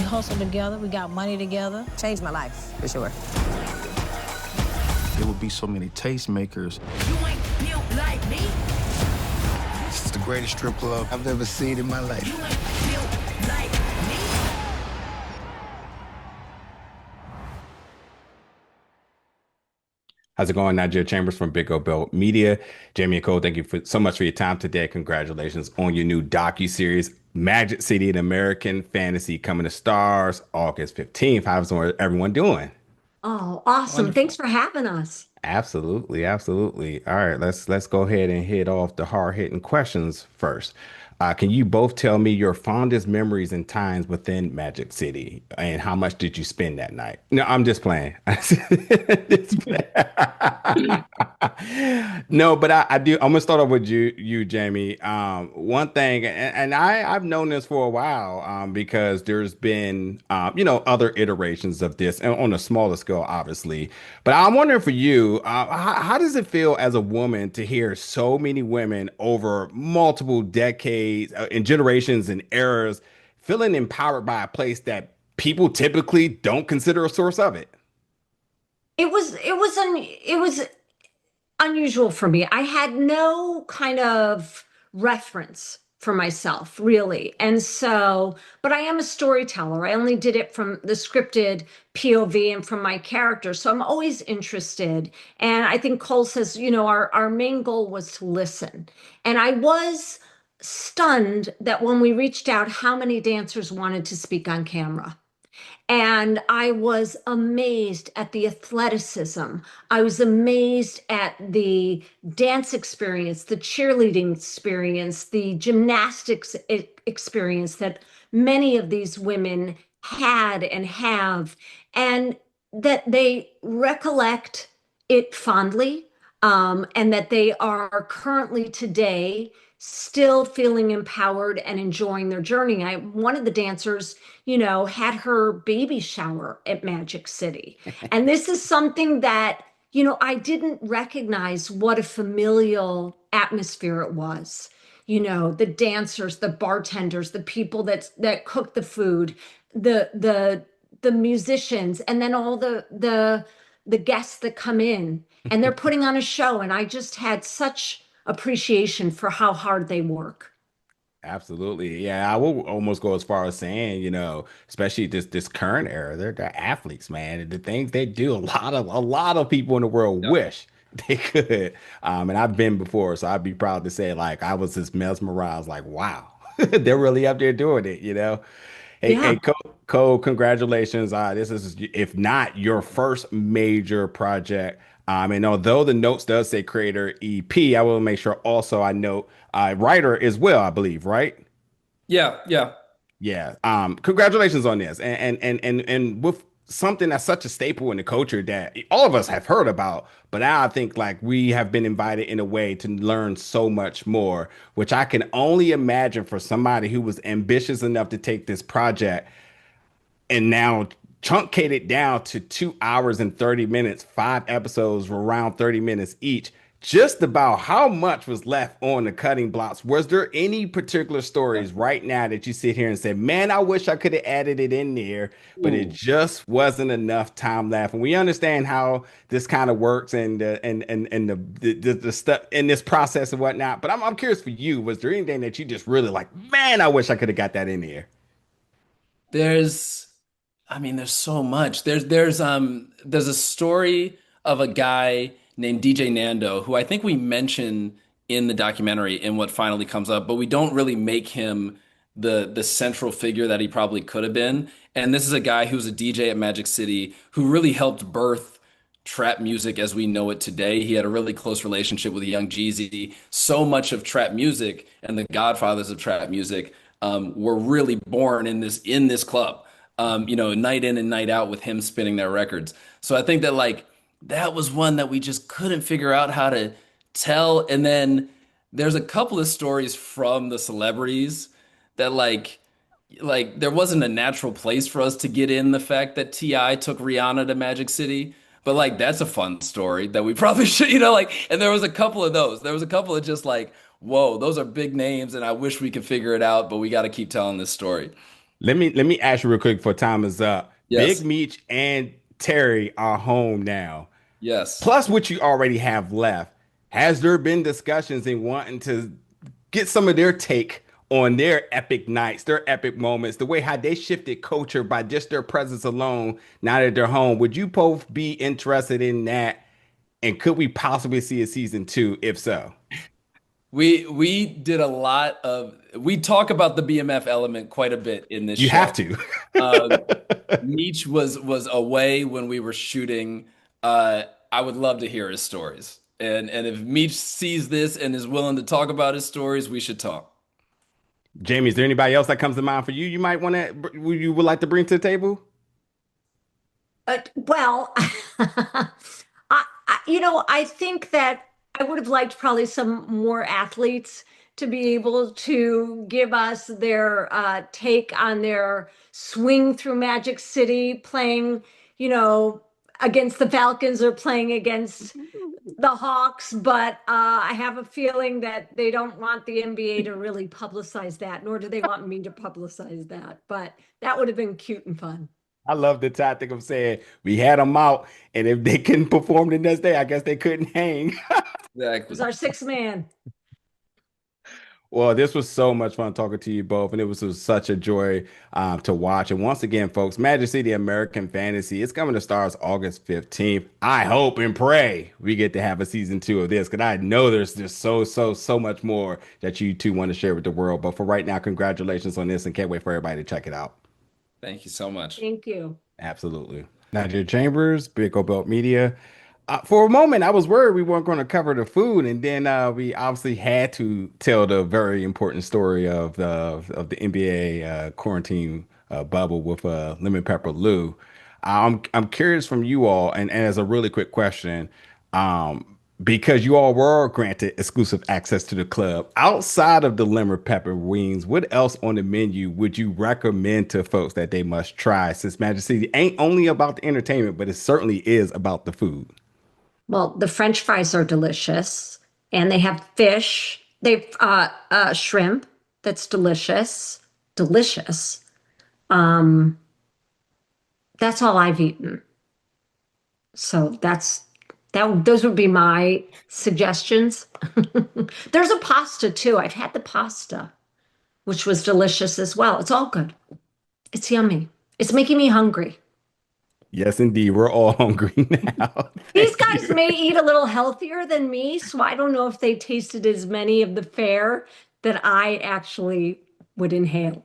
We hustled together, we got money together. Changed my life, for sure. There would be so many tastemakers. You ain't built like me. This is the greatest strip club I've ever seen in my life. You ain't built like me. How's it going? Nigeria Chambers from Big O Belt Media. Jamie and Cole, thank you so much for your time today. Congratulations on your new docuseries, Magic City, an American Fantasy, coming to Stars August 15th. How's everyone doing? Oh, awesome. Wonderful. Thanks for having us. Absolutely, absolutely. All right, let's go ahead and hit off the hard-hitting questions first. Can you both tell me your fondest memories and times within Magic City, and how much did you spend that night? No, I'm just playing. Just playing. No, but I do. I'm gonna start off with you, Jamie. One thing, and I've known this for a while, because there's been, other iterations of this and on a smaller scale, obviously. But I'm wondering for you, how does it feel as a woman to hear so many women over multiple decades, and generations and eras feeling empowered by a place that people typically don't consider a source of it? It was unusual for me. I had no kind of reference for myself, really. And so, but I am a storyteller. I only did it from the scripted POV and from my character. So I'm always interested. And I think Cole says, our main goal was to listen. And I was stunned that when we reached out, how many dancers wanted to speak on camera. And I was amazed at the athleticism. I was amazed at the dance experience, the cheerleading experience, the gymnastics experience that many of these women had and have, and that they recollect it fondly, and that they are currently today still feeling empowered and enjoying their journey. One of the dancers, had her baby shower at Magic City. And this is something that, I didn't recognize what a familial atmosphere it was. The dancers, the bartenders, the people that cook the food, the musicians, and then all the guests that come in and they're putting on a show. And I just had such appreciation for how hard they work. Absolutely. Yeah, I will almost go as far as saying, especially this current era, they're athletes, man. And the things they do, a lot of people in the world wish they could. And I've been before, so I'd be proud to say, like, I was just mesmerized, like, wow, they're really up there doing it. Hey, Yeah. hey, Cole, congratulations. This is, if not your first major project. And although the notes does say creator EP, I will make sure also I note writer as well, I believe, right? Yeah. Yeah. Congratulations on this. And with something that's such a staple in the culture that all of us have heard about, but now I think like we have been invited in a way to learn so much more, which I can only imagine for somebody who was ambitious enough to take this project and now truncate it down to 2 hours and 30 minutes, 5 episodes were around 30 minutes each. Just about how much was left on the cutting blocks? Was there any particular stories right now that you sit here and say, man, I wish I could have added it in there, but it just wasn't enough time left? And we understand how this kind of works and the stuff in this process and whatnot. But I'm curious for you, was there anything that you just really like, man, I wish I could have got that in there? There's so much. There's a story of a guy named DJ Nando, who I think we mention in the documentary in what finally comes up, but we don't really make him the central figure that he probably could have been. And this is a guy who's a DJ at Magic City who really helped birth trap music as we know it today. He had a really close relationship with Young Jeezy. So much of trap music and the godfathers of trap music were really born in this club. Night in and night out with him spinning their records. So I think that that was one that we just couldn't figure out how to tell. And then there's a couple of stories from the celebrities that there wasn't a natural place for us to get in the fact that T.I. took Rihanna to Magic City. But that's a fun story that we probably should, and there was a couple of those. There was a couple of just whoa, those are big names and I wish we could figure it out, but we got to keep telling this story. Let me ask you real quick before time is up. Big Yes. Meech and Terry are home now. Yes. Plus what you already have left. Has there been discussions in wanting to get some of their take on their epic nights, their epic moments, the way how they shifted culture by just their presence alone now that they're home? Would you both be interested in that? And could we possibly see a season two, if so? We did a lot of we talk about the BMF element quite a bit in this You show. have to. Um, Meech was away when we were shooting. I would love to hear his stories. And if Meech sees this and is willing to talk about his stories, we should talk. Jamie, is there anybody else that comes to mind for you? You might want to, you would like to bring to the table? Well, I think that I would have liked probably some more athletes to be able to give us their take on their swing through Magic City, playing, you know, against the Falcons or playing against the Hawks. But I have a feeling that they don't want the NBA to really publicize that, nor do they want me to publicize that. But that would have been cute and fun. I love the tactic of saying we had them out, and if they couldn't perform the next day, I guess they couldn't hang. It was Exactly. our sixth man. Well, this was so much fun talking to you both, and it was such a joy to watch. And once again, folks, Magic City American Fantasy is coming to Stars August 15th. I hope and pray we get to have a season two of this because I know there's just so much more that you two want to share with the world. But for right now, congratulations on this and can't wait for everybody to check it out. Thank you so much. Thank you. Absolutely. Nigeria Chambers, Big O Belt Media. For a moment, I was worried we weren't going to cover the food, and then we obviously had to tell the very important story of the NBA quarantine bubble with Lemon Pepper Lou. I'm curious from you all, and as a really quick question, because you all were granted exclusive access to the club outside of the lemon pepper wings, what else on the menu would you recommend to folks that they must try? Since Magic City ain't only about the entertainment, but it certainly is about the food. Well, the French fries are delicious, and they have fish. They've shrimp that's delicious, delicious. Um, that's all I've eaten. So that. Those would be my suggestions. There's a pasta too. I've had the pasta, which was delicious as well. It's all good. It's yummy. It's making me hungry. Yes, indeed. We're all hungry now. These Thank guys you. may eat a little healthier than me, so I don't know if they tasted as many of the fare that I actually would inhale.